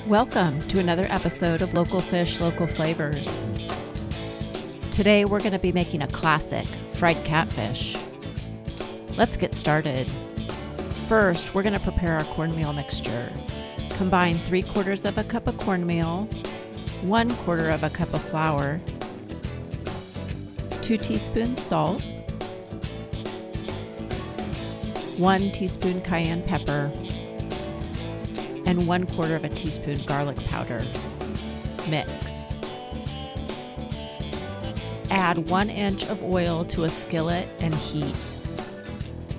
Welcome to another episode of Local Fish, Local Flavors. Today we're going to be making a classic, fried catfish. Let's get started. First, we're going to prepare our cornmeal mixture. Combine 3/4 of a cup of cornmeal, 1/4 of a cup of flour, 2 teaspoons salt, 1 teaspoon cayenne pepper, and 1/4 of a teaspoon garlic powder. Mix. Add 1 inch of oil to a skillet and heat.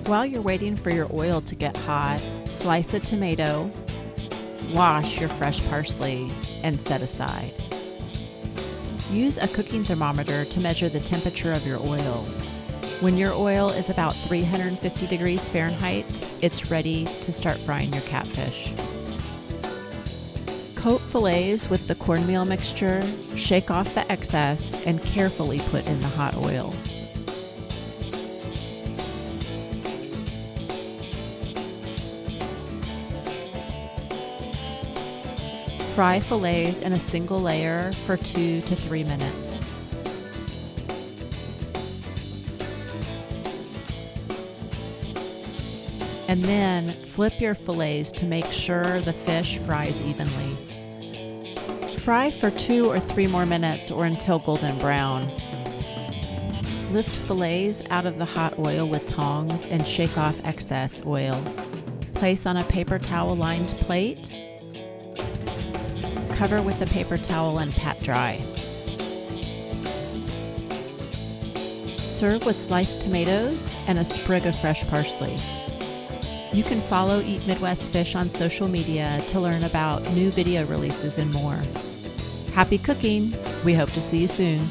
While you're waiting for your oil to get hot, slice a tomato, wash your fresh parsley, and set aside. Use a cooking thermometer to measure the temperature of your oil. When your oil is about 350 degrees Fahrenheit, it's ready to start frying your catfish. Coat fillets with the cornmeal mixture, shake off the excess, and carefully put in the hot oil. Fry fillets in a single layer for 2 to 3 minutes. And then flip your fillets to make sure the fish fries evenly. Fry for 2 or 3 more minutes or until golden brown. Lift fillets out of the hot oil with tongs and shake off excess oil. Place on a paper towel lined plate. Cover with a paper towel and pat dry. Serve with sliced tomatoes and a sprig of fresh parsley. You can follow Eat Midwest Fish on social media to learn about new video releases and more. Happy cooking! We hope to see you soon.